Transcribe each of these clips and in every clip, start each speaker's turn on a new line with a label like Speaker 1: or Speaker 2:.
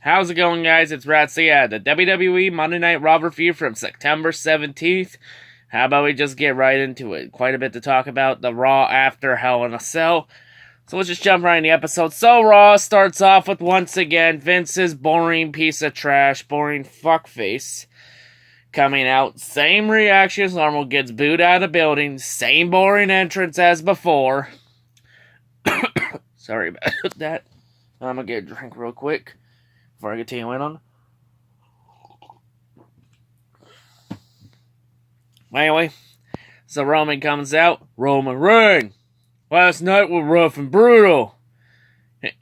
Speaker 1: How's it going, guys? It's C-RadTV, the WWE Monday Night Raw review from September 17th. How about we just get right into it? Quite a bit to talk about. The Raw after Hell in a Cell. So let's just jump right in the episode. So Raw starts off with, once again, Vince's boring piece of trash, boring fuckface coming out. Same reaction as normal, gets booed out of the building. Same boring entrance as before. Sorry about that. I'm gonna get a drink real quick before I continue on. Anyway, so Roman comes out. Roman Reigns, last night was rough and brutal.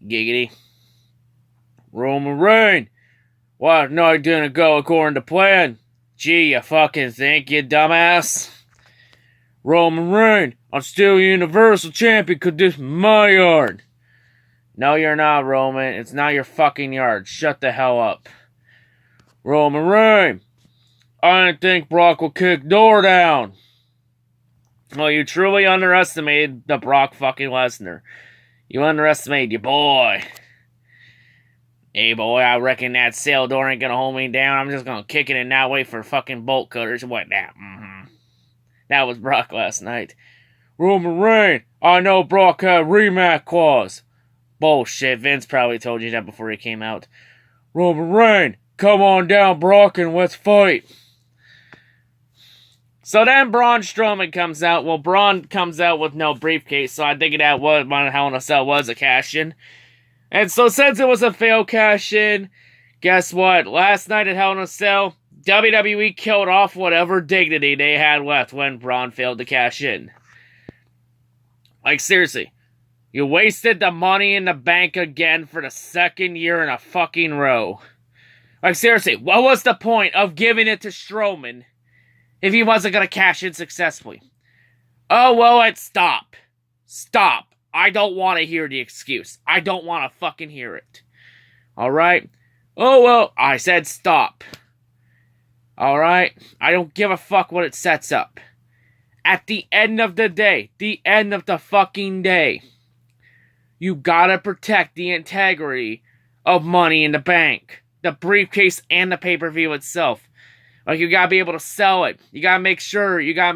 Speaker 1: Giggity. Roman Reigns, last night didn't go according to plan. Gee, you fucking think, you dumbass. Roman Reigns, I'm still Universal Champion because this is my yard. No, you're not, Roman. It's not your fucking yard. Shut the hell up. Roman Reigns, I didn't think Brock would kick door down. Well, you truly underestimated the Brock fucking Lesnar. You underestimated your boy. Hey, boy, I reckon that cell door ain't gonna hold me down. I'm just gonna kick it and not wait for fucking bolt cutters. What now? That was Brock last night. Roman Reigns, I know Brock had rematch clause. Bullshit, Vince probably told you that before he came out. Roman Reigns, come on down, Brock, and let's fight. So then Braun Strowman comes out. Well, Braun comes out with no briefcase, so I think that was Hell in a Cell was a cash-in. And so since it was a failed cash-in, guess what? Last night at Hell in a Cell, WWE killed off whatever dignity they had left when Braun failed to cash in. Like, seriously. You wasted the money in the bank again for the second year in a fucking row. Like, seriously, what was the point of giving it to Strowman if he wasn't going to cash in successfully? Oh, well, stop. Stop. I don't want to hear the excuse. I don't want to fucking hear it. Alright? Oh, well, I said stop. Alright? I don't give a fuck what it sets up. At the end of the day, the end of the fucking day, you gotta protect the integrity of Money in the Bank. The briefcase and the pay-per-view itself. Like, you gotta be able to sell it. You gotta make sure that you gotta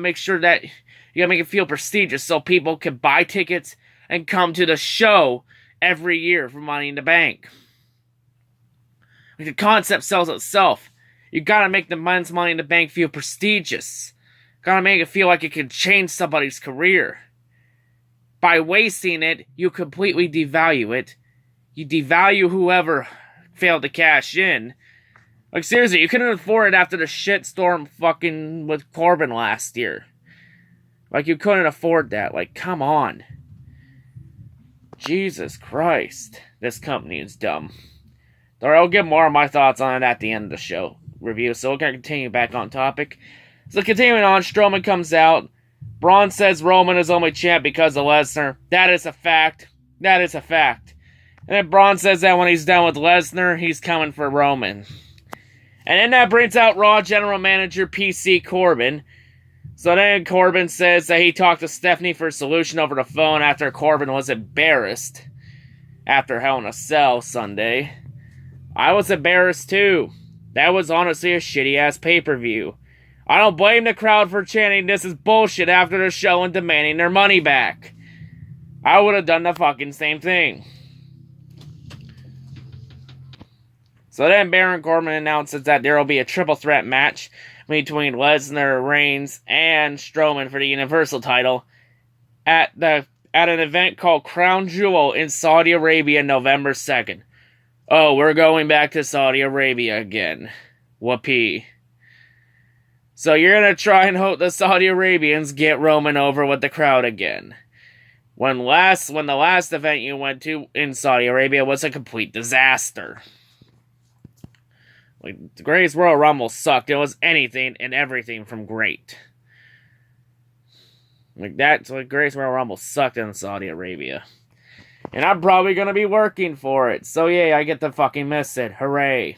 Speaker 1: make it feel prestigious so people can buy tickets and come to the show every year for Money in the Bank. Like, the concept sells itself. You gotta make the men's Money in the Bank feel prestigious. Gotta make it feel like it can change somebody's career. By wasting it, you completely devalue it. You devalue whoever failed to cash in. Like, seriously, you couldn't afford it after the shitstorm fucking with Corbin last year. Like, you couldn't afford that. Like, come on. Jesus Christ. This company is dumb. Alright, I'll get more of my thoughts on it at the end of the show review. So we're going to continue back on topic. So continuing on, Strowman comes out. Braun says Roman is only champ because of Lesnar. That is a fact. That is a fact. And then Braun says that when he's done with Lesnar, he's coming for Roman. And then that brings out Raw General Manager PC Corbin. So then Corbin says that he talked to Stephanie for a solution over the phone after Corbin was embarrassed after Hell in a Cell Sunday. I was embarrassed too. That was honestly a shitty-ass pay-per-view. I don't blame the crowd for chanting this is bullshit after the show and demanding their money back. I would have done the fucking same thing. So then Baron Corbin announces that there will be a triple threat match between Lesnar, Reigns, and Strowman for the Universal title at an event called Crown Jewel in Saudi Arabia November 2nd. Oh, we're going back to Saudi Arabia again. Whoopee. So you're going to try and hope the Saudi Arabians get Roman over with the crowd again. When the last event you went to in Saudi Arabia was a complete disaster. Like, the Greatest Royal Rumble sucked. It was anything and everything from great. Like, that's like Greatest Royal Rumble sucked in Saudi Arabia. And I'm probably going to be working for it. So yeah, I get to fucking miss it. Hooray.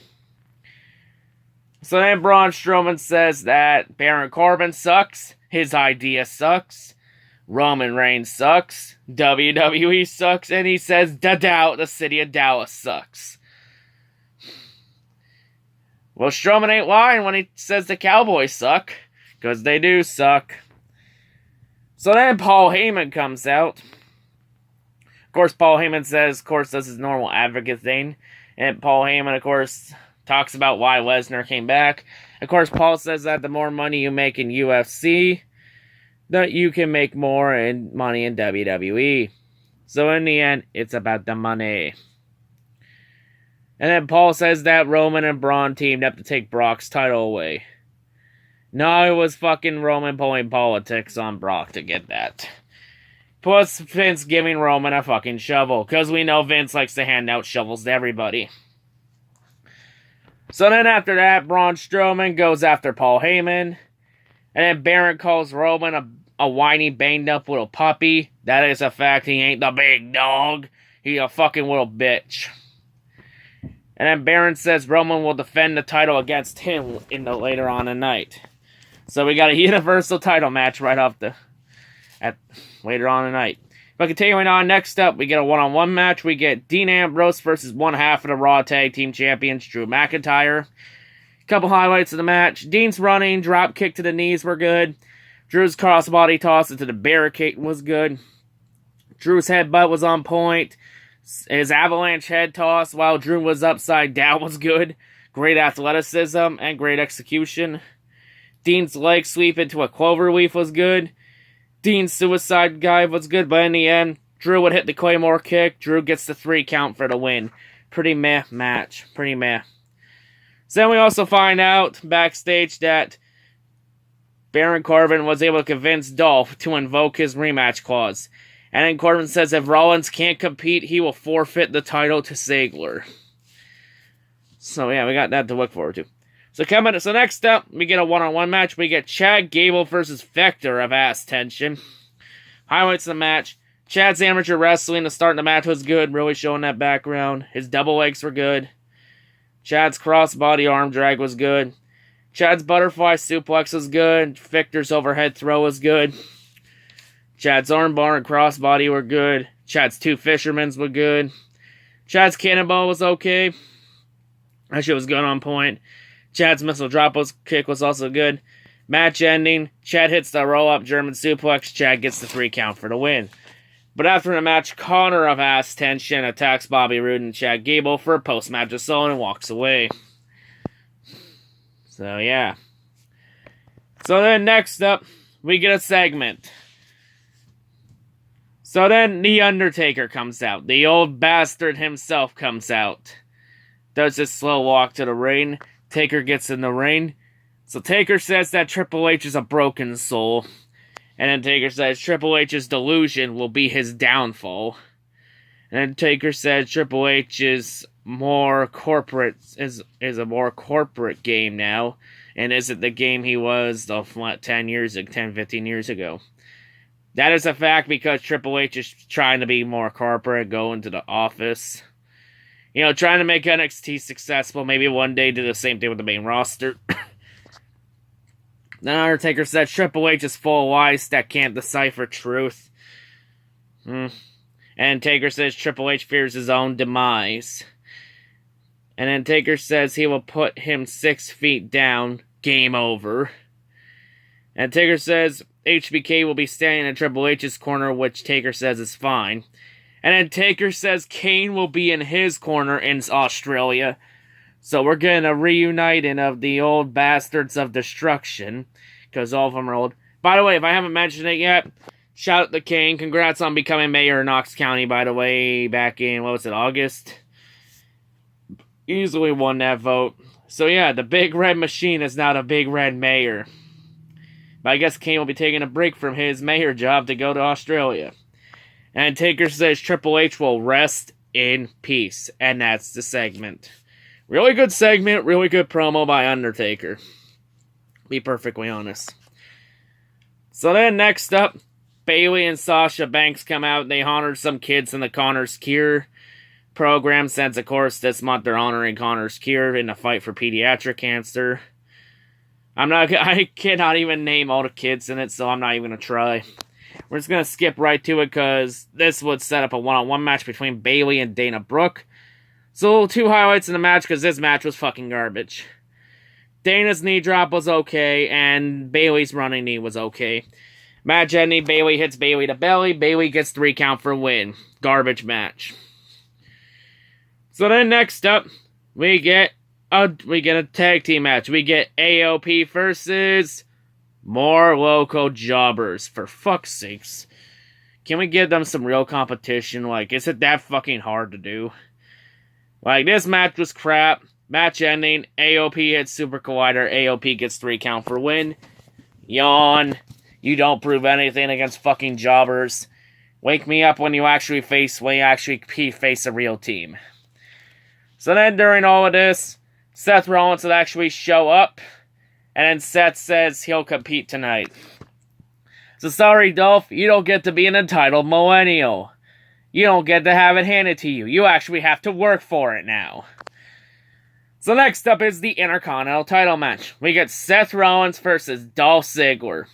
Speaker 1: So then Braun Strowman says that Baron Corbin sucks, his idea sucks, Roman Reigns sucks, WWE sucks, and he says the city of Dallas sucks. Well, Strowman ain't lying when he says the Cowboys suck, because they do suck. So then Paul Heyman comes out. Of course, Paul Heyman says, of course, does his normal advocate thing. And Paul Heyman, of course, talks about why Lesnar came back. Of course, Paul says that the more money you make in UFC, that you can make more money in WWE. So in the end, it's about the money. And then Paul says that Roman and Braun teamed up to take Brock's title away. No, it was fucking Roman pulling politics on Brock to get that. Plus, Vince giving Roman a fucking shovel. Because we know Vince likes to hand out shovels to everybody. So then after that, Braun Strowman goes after Paul Heyman. And then Baron calls Roman a whiny, banged up little puppy. That is a fact. He ain't the big dog. He's a fucking little bitch. And then Baron says Roman will defend the title against him later on the night. So we got a Universal title match right off later on tonight. But continuing on, next up, we get a one-on-one match. We get Dean Ambrose versus one half of the Raw Tag Team Champions, Drew McIntyre. Couple highlights of the match. Dean's running, drop kick to the knees were good. Drew's crossbody toss into the barricade was good. Drew's headbutt was on point. His avalanche head toss while Drew was upside down was good. Great athleticism and great execution. Dean's leg sweep into a cloverleaf was good. Dean's suicide dive was good, but in the end, Drew would hit the Claymore kick. Drew gets the 3 count for the win. Pretty meh match. Pretty meh. So then we also find out backstage that Baron Corbin was able to convince Dolph to invoke his rematch clause. And then Corbin says if Rollins can't compete, he will forfeit the title to Ziggler. So yeah, we got that to look forward to. So next up, we get a one-on-one match. We get Chad Gable versus Vector of Ass Tension. Highlights of the match. Chad's amateur wrestling to start the match was good, really showing that background. His double legs were good. Chad's crossbody arm drag was good. Chad's butterfly suplex was good. Victor's overhead throw was good. Chad's armbar and crossbody were good. Chad's 2 fishermans were good. Chad's cannonball was okay. That shit was good on point. Chad's missile drop kick was also good. Match ending. Chad hits the roll-up German suplex. Chad gets the 3 count for the win. But after the match, Connor of Ass Tension attacks Bobby Roode and Chad Gable for a post-match assault and walks away. So, yeah. So then next up, we get a segment. So then The Undertaker comes out. The old bastard himself comes out. Does this slow walk to the ring. Taker gets in the ring. So Taker says that Triple H is a broken soul. And then Taker says Triple H's delusion will be his downfall. And then Taker says Triple H is more corporate, is a more corporate game now. And isn't the game he was 15 years ago. That is a fact because Triple H is trying to be more corporate, go into the office. You know, trying to make NXT successful. Maybe one day do the same thing with the main roster. Then Undertaker said Triple H is full of lies that can't decipher truth. And Taker says Triple H fears his own demise. And then Taker says he will put him 6 feet down. Game over. And Taker says HBK will be standing in Triple H's corner, which Taker says is fine. And then Taker says Kane will be in his corner in Australia. So we're getting a reuniting of the old bastards of destruction. Because all of them are old. By the way, if I haven't mentioned it yet, shout out to Kane. Congrats on becoming mayor of Knox County, by the way, back in, August? Easily won that vote. So yeah, the big red machine is now the big red mayor. But I guess Kane will be taking a break from his mayor job to go to Australia. And Taker says Triple H will rest in peace. And that's the segment. Really good segment, really good promo by Undertaker. Be perfectly honest. So then next up, Bayley and Sasha Banks come out. They honored some kids in the Connor's Cure program, since of course this month they're honoring Connor's Cure in the fight for pediatric cancer. I cannot even name all the kids in it, so I'm not even going to try. We're just going to skip right to it, because this would set up a one-on-one match between Bayley and Dana Brooke. So, 2 highlights in the match, because this match was fucking garbage. Dana's knee drop was okay, and Bayley's running knee was okay. Match ending, Bayley hits Bayley to belly. Bayley gets 3 count for win. Garbage match. So then next up, we get a tag team match. We get AOP versus more local jobbers. For fuck's sakes. Can we give them some real competition? Like, is it that fucking hard to do? Like, this match was crap. Match ending, AOP hits Super Collider. AOP gets 3 count for win. Yawn. You don't prove anything against fucking jobbers. Wake me up when you actually face a real team. So then during all of this, Seth Rollins would actually show up. And then Seth says he'll compete tonight. So sorry, Dolph, you don't get to be an entitled millennial. You don't get to have it handed to you. You actually have to work for it now. So next up is the Intercontinental title match. We get Seth Rollins versus Dolph Ziggler.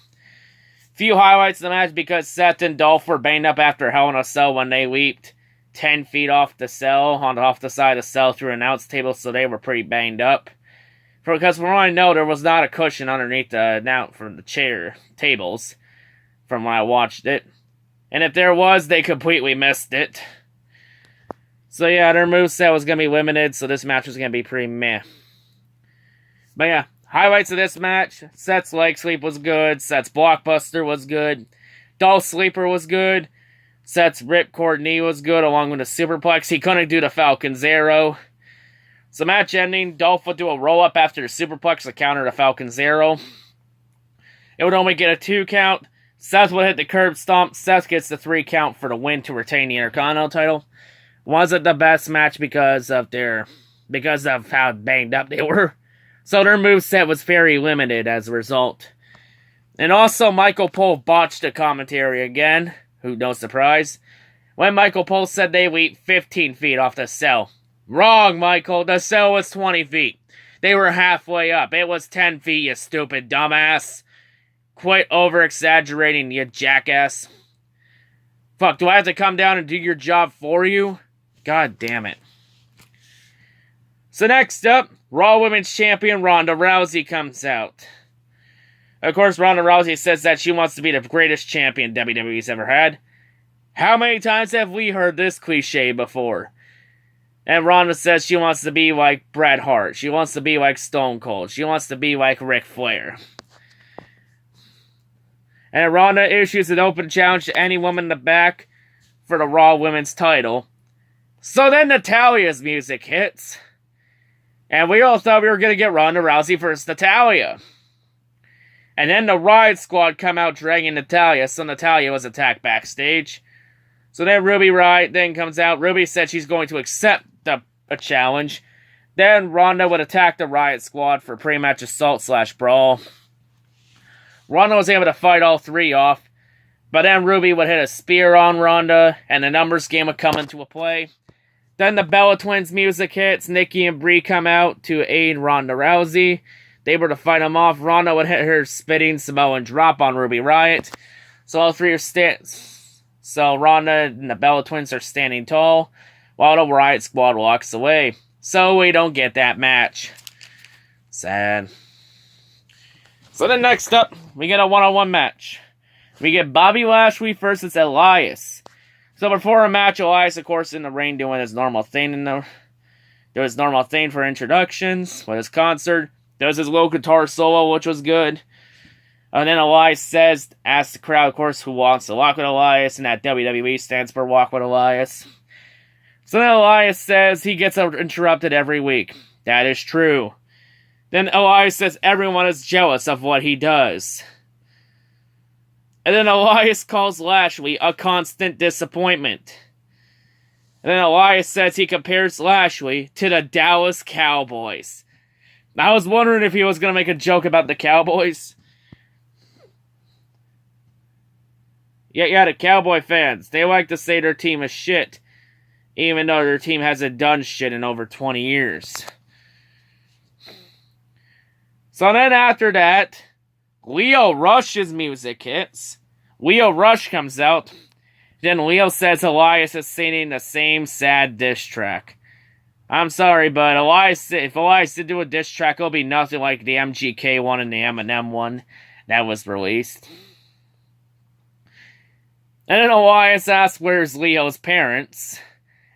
Speaker 1: Few highlights of the match because Seth and Dolph were banged up after Hell in a Cell when they leaped 10 feet off the side of the cell through an announce table, so they were pretty banged up. Because from what I know, there was not a cushion underneath the chair tables from when I watched it. And if there was, they completely missed it. So yeah, their moveset was going to be limited, so this match was going to be pretty meh. But yeah, highlights of this match, Seth's leg sweep was good, Seth's blockbuster was good, Dolph's sleeper was good, Seth's ripcord knee was good along with a superplex. He couldn't do the Falcon Zero. So match ending, Dolph would do a roll-up after the superplex to counter the Falcon Zero. It would only get a 2 count. Seth would hit the curb stomp. Seth gets the 3 count for the win to retain the Intercontinental title. Wasn't the best match because of how banged up they were. So their moveset was very limited as a result. And also, Michael Cole botched the commentary again. No surprise. When Michael Cole said they leaped 15 feet off the cell. Wrong, Michael. The cell was 20 feet. They were halfway up. It was 10 feet, you stupid dumbass. Quit over-exaggerating, you jackass. Fuck, do I have to come down and do your job for you? God damn it. So next up, Raw Women's Champion Ronda Rousey comes out. Of course, Ronda Rousey says that she wants to be the greatest champion WWE's ever had. How many times have we heard this cliche before? And Ronda says she wants to be like Bret Hart. She wants to be like Stone Cold. She wants to be like Ric Flair. And Ronda issues an open challenge to any woman in the back for the Raw Women's title. So then Natalia's music hits. And we all thought we were going to get Ronda Rousey versus Natalya. And then the Riot Squad come out dragging Natalya, so Natalya was attacked backstage. So then Ruby Riott then comes out. Ruby said she's going to accept a challenge. Then Ronda would attack the Riot Squad for pre-match assault/brawl. Ronda was able to fight all 3 off. But then Ruby would hit a spear on Ronda, and the numbers game would come into play. Then the Bella Twins music hits. Nikki and Brie come out to aid Ronda Rousey. They were to fight them off. Ronda would hit her spitting Samoan drop on Ruby Riott. So all 3 are So Ronda and the Bella Twins are standing tall, while the Riot Squad walks away. So we don't get that match. Sad. So then next up, we get a one-on-one match. We get Bobby Lashley versus Elias. So before a match, Elias, of course, in the ring doing his normal thing doing his normal thing for introductions with his concert. Does his low guitar solo, which was good. And then Elias asks the crowd, of course, who wants to walk with Elias, and that WWE stands for Walk with Elias. So then Elias says he gets interrupted every week. That is true. Then Elias says everyone is jealous of what he does. And then Elias calls Lashley a constant disappointment. And then Elias says he compares Lashley to the Dallas Cowboys. I was wondering if he was going to make a joke about the Cowboys. Yeah, the Cowboy fans, they like to say their team is shit, even though their team hasn't done shit in over 20 years. So then after that, Leo Rush's music hits. Leo Rush comes out. Then Leo says Elias is singing the same sad diss track. I'm sorry, but if Elias did do a diss track, it'll be nothing like the MGK one and the Eminem one that was released. And then Elias asks where's Leo's parents,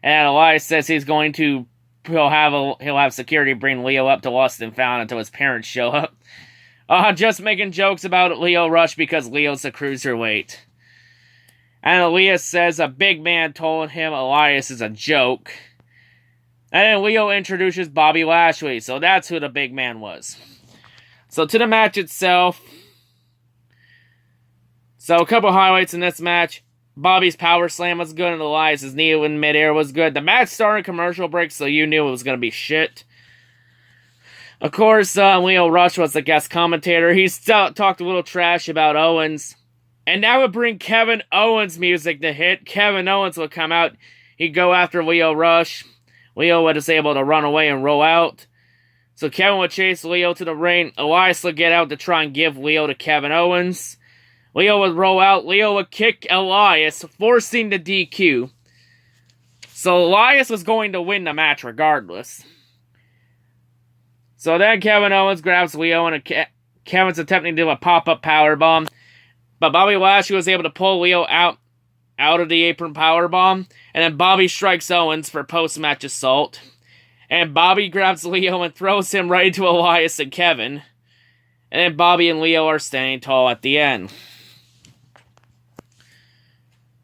Speaker 1: and Elias says he'll have security bring Leo up to Lost and Found until his parents show up. Just making jokes about Leo Rush because Leo's a cruiserweight. And Elias says a big man told him Elias is a joke. And then Leo introduces Bobby Lashley, so that's who the big man was. So to the match itself. So a couple highlights in this match. Bobby's power slam was good, and Elias' knee in midair was good. The match started commercial break, so you knew it was going to be shit. Of course, Leo Rush was the guest commentator. He talked a little trash about Owens. And that would bring Kevin Owens' music to hit. Kevin Owens would come out. He'd go after Leo Rush. Leo was able to run away and roll out. So Kevin would chase Leo to the ring. Elias would get out to try and give Leo to Kevin Owens. Leo would roll out. Leo would kick Elias, forcing the DQ. So Elias was going to win the match regardless. So then Kevin Owens grabs Leo, and Kevin's attempting to do a pop-up powerbomb. But Bobby Lashley was able to pull Leo out of the apron powerbomb. And then Bobby strikes Owens for post-match assault. And Bobby grabs Leo and throws him right into Elias and Kevin. And then Bobby and Leo are standing tall at the end.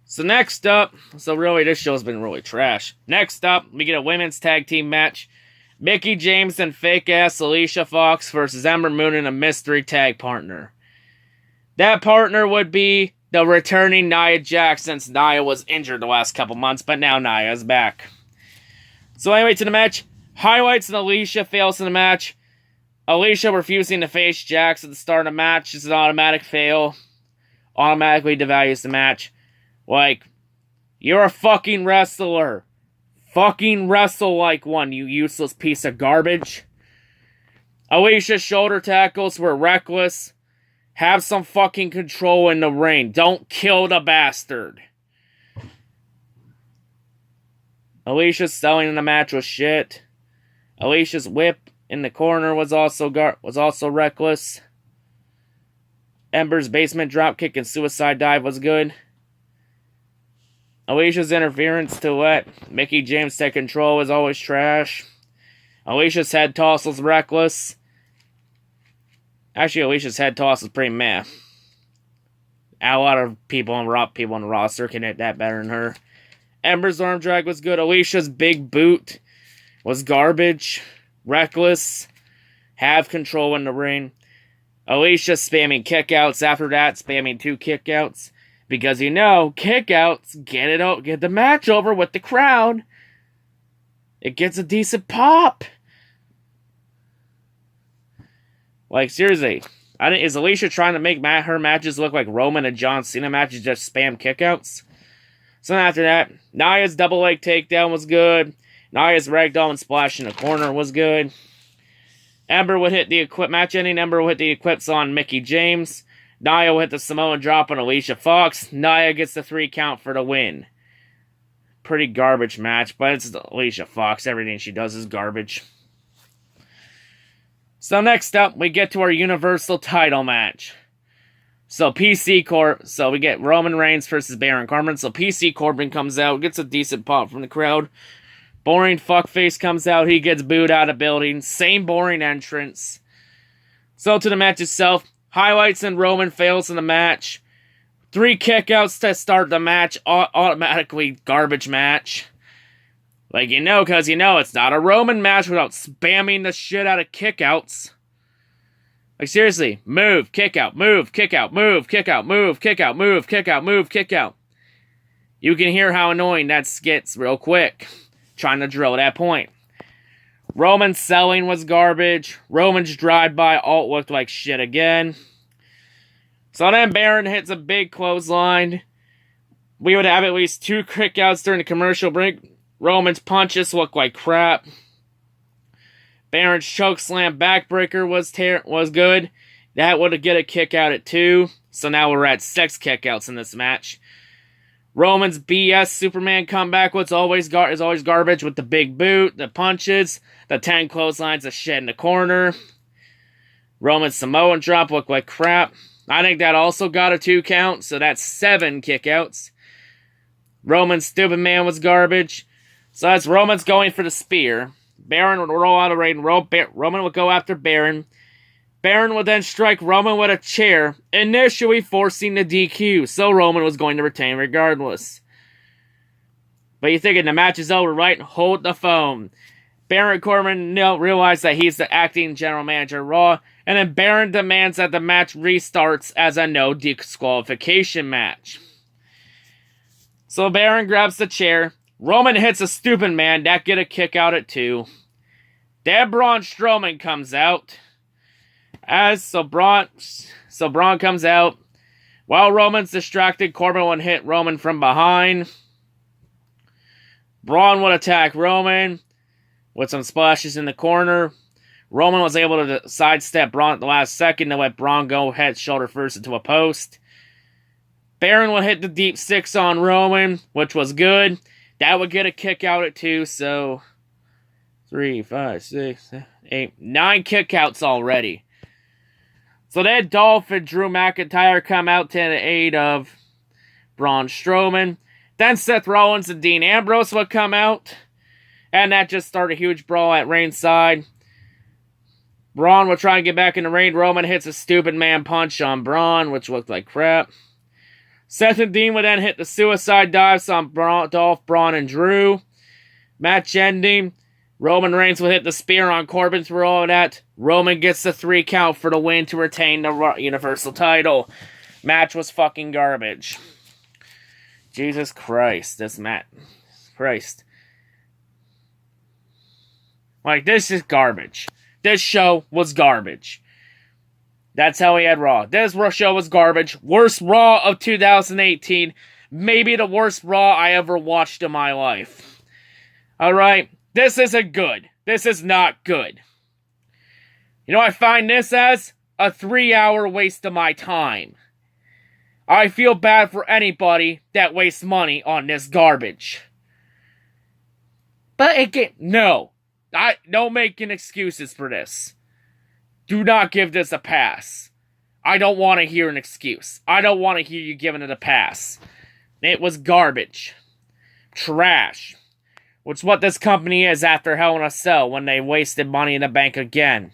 Speaker 1: So next up, really this show's been really trash. Next up, we get a women's tag team match. Mickie James and fake-ass Alicia Fox versus Ember Moon and a mystery tag partner. That partner would be the returning Nia Jax, since Nia was injured the last couple months, but now Nia's back. So anyway, to the match. Highlights, and Alicia fails in the match. Alicia refusing to face Jax at the start of the match is an automatic fail. Automatically devalues the match. Like, you're a fucking wrestler. Fucking wrestle like one, you useless piece of garbage. Alicia's shoulder tackles were reckless. Have some fucking control in the ring. Don't kill the bastard. Alicia's selling in the match was shit. Alicia's whip in the corner was also reckless. Ember's basement dropkick and suicide dive was good. Alicia's interference to let Mickie James take control was always trash. Alicia's head toss was reckless. Actually, Alicia's head toss was pretty meh. A lot of people on the roster can hit that better than her. Ember's arm drag was good. Alicia's big boot was garbage. Reckless. Have control in the ring. Alicia spamming kickouts after that, spamming 2 kickouts. Because kickouts get the match over with the crowd. It gets a decent pop. Like, seriously. Is Alicia trying to make her matches look like Roman and John Cena matches, just spam kickouts? So after that, Nia's double leg takedown was good. Nia's ragdoll and splash in the corner was good. Ember would hit the match ending. Ember would hit the Eclipse on Mickie James. Nia will hit the Samoan drop on Alicia Fox. Nia gets the 3 count for the win. Pretty garbage match, but it's Alicia Fox. Everything she does is garbage. So next up, we get to our Universal title match. So we get Roman Reigns versus Baron Corbin. So PC Corbin comes out, gets a decent pop from the crowd. Boring fuckface comes out, he gets booed out of building. Same boring entrance. So to the match itself. Highlights, and Roman fails in the match. 3 kickouts to start the match. Automatically garbage match. Like, because it's not a Roman match without spamming the shit out of kickouts. Like, seriously. Move, kick out, move, kick out, move, kick out, move, kick out, move, kick out, move, kick out. You can hear how annoying that gets real quick. Trying to drill that point. Roman's selling was garbage. Roman's drive-by alt looked like shit again. So then Baron hits a big clothesline. We would have at least 2 kickouts during the commercial break. Roman's punches looked like crap. Baron's chokeslam backbreaker was good. That would get a kick out at 2. So now we're at 6 kickouts in this match. Roman's BS Superman comeback is always garbage with the big boot, the punches, the 10 clotheslines of shit in the corner. Roman's Samoan drop looked like crap. I think that also got a 2 count, so that's 7 kickouts. Roman's Stupid Man was garbage. So that's Roman's going for the spear. Baron would roll out of ring. Roman would go after Baron. Baron would then strike Roman with a chair, initially forcing the DQ, so Roman was going to retain regardless. But you're thinking the match is over, right? Hold the phone. Baron Corbin realized that he's the acting general manager of Raw, and then Baron demands that the match restarts as a no disqualification match. So Baron grabs the chair. Roman hits a Stupid Man. That get a kick out at 2. Then Braun Strowman comes out. So Braun comes out. While Roman's distracted, Corbin would hit Roman from behind. Braun would attack Roman with some splashes in the corner. Roman was able to sidestep Braun at the last second to let Braun go head, shoulder first into a post. Baron would hit the deep 6 on Roman, which was good. That would get a kick out at 2, so 3, 5, 6, 8, 9 kickouts already. So then Dolph and Drew McIntyre come out to the aid of Braun Strowman. Then Seth Rollins and Dean Ambrose would come out. And that just started a huge brawl at ringside. Braun would try and get back in the ring. Roman hits a Stupid Man punch on Braun, which looked like crap. Seth and Dean would then hit the suicide dives on Dolph, Braun, and Drew. Match ending. Roman Reigns would hit the spear on Corbin through all of that. Roman gets the 3 count for the win to retain the Universal title. Match was fucking garbage. Jesus Christ, this match. Christ. Like, this is garbage. This show was garbage. That's how we had Raw. This show was garbage. Worst Raw of 2018. Maybe the worst Raw I ever watched in my life. Alright? This isn't good. This is not good. You know what I find this as? A 3-hour waste of my time. I feel bad for anybody that wastes money on this garbage. But again, no. No making excuses for this. Do not give this a pass. I don't want to hear an excuse. I don't want to hear you giving it a pass. It was garbage. Trash. Which is what this company is after Hell in a Cell when they wasted Money in the Bank again.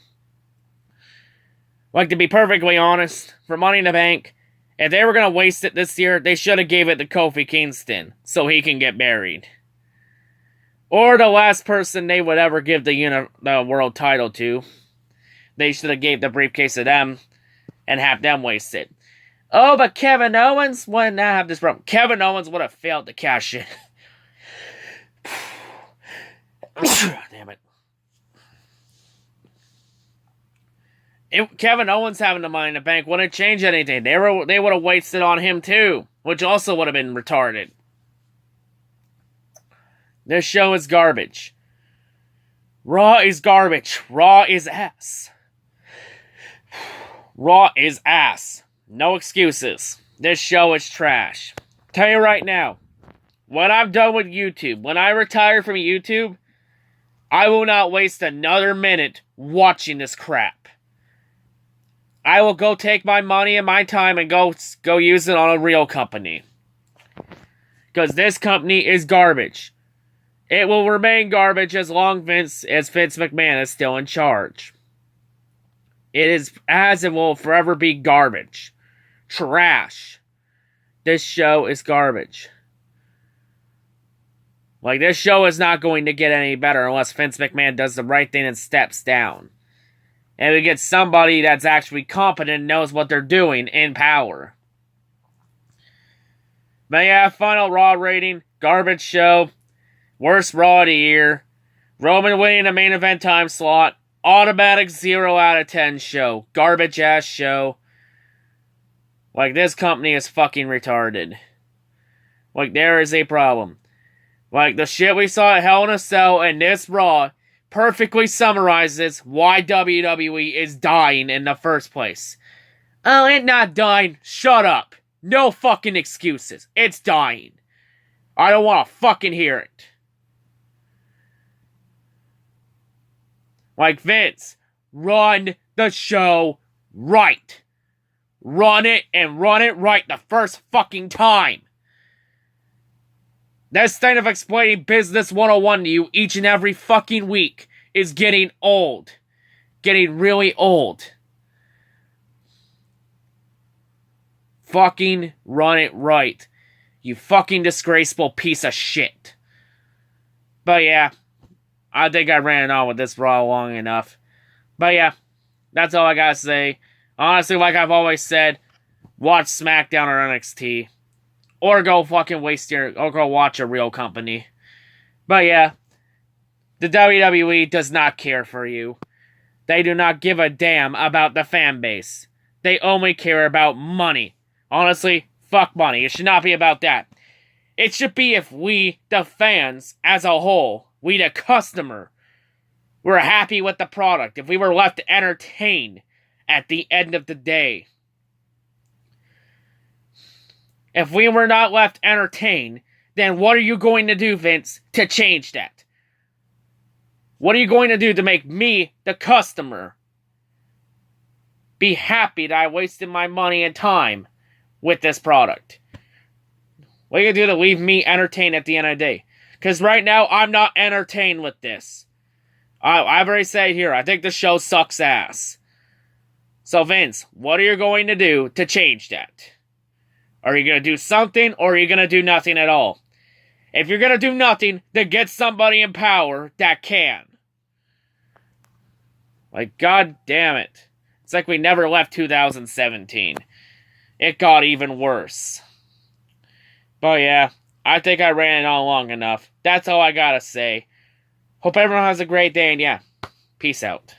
Speaker 1: Like, to be perfectly honest, for Money in the Bank, if they were going to waste it this year, they should have gave it to Kofi Kingston so he can get buried. Or the last person they would ever give the world title to. They should have gave the briefcase to them and have them waste it. Oh, but Kevin Owens would not have this problem. Kevin Owens would have failed to cash in. Damn it. Kevin Owens having the Money in the Bank wouldn't change anything. They would have wasted on him too, which also would have been retarded. This show is garbage. Raw is garbage. Raw is ass. Raw is ass. No excuses. This show is trash. Tell you right now, when I'm done with YouTube, when I retire from YouTube, I will not waste another minute watching this crap. I will go take my money and my time and go use it on a real company. Because this company is garbage. It will remain garbage as long as Vince McMahon is still in charge. It is as it will forever be garbage. Trash. This show is garbage. Like, this show is not going to get any better unless Vince McMahon does the right thing and steps down. And we get somebody that's actually competent and knows what they're doing in power. But yeah, final Raw rating. Garbage show. Worst Raw of the year. Roman winning the main event time slot. Automatic 0 out of 10 show. Garbage ass show. Like, this company is fucking retarded. Like, there is a problem. Like, the shit we saw at Hell in a Cell and this Raw perfectly summarizes why WWE is dying in the first place. Oh, it's not dying. Shut up. No fucking excuses. It's dying. I don't want to fucking hear it. Like, Vince, run the show right. Run it and run it right the first fucking time. This thing of explaining Business 101 to you each and every fucking week is getting old. Getting really old. Fucking run it right. You fucking disgraceful piece of shit. But yeah, I think I ran it on with this Raw long enough. But yeah, that's all I gotta say. Honestly, like I've always said, watch SmackDown or NXT. Or go fucking or go watch a real company. But yeah, the WWE does not care for you. They do not give a damn about the fan base. They only care about money. Honestly, fuck money. It should not be about that. It should be if we, the fans, as a whole, we, the customer, were happy with the product. If we were left entertained at the end of the day. If we were not left entertained, then what are you going to do, Vince, to change that? What are you going to do to make me, the customer, be happy that I wasted my money and time with this product? What are you going to do to leave me entertained at the end of the day? Because right now, I'm not entertained with this. I've already said here, I think the show sucks ass. So Vince, what are you going to do to change that? Are you going to do something, or are you going to do nothing at all? If you're going to do nothing, then get somebody in power that can. Like, god damn it. It's like we never left 2017. It got even worse. But yeah, I think I ran it on long enough. That's all I gotta say. Hope everyone has a great day, and yeah, peace out.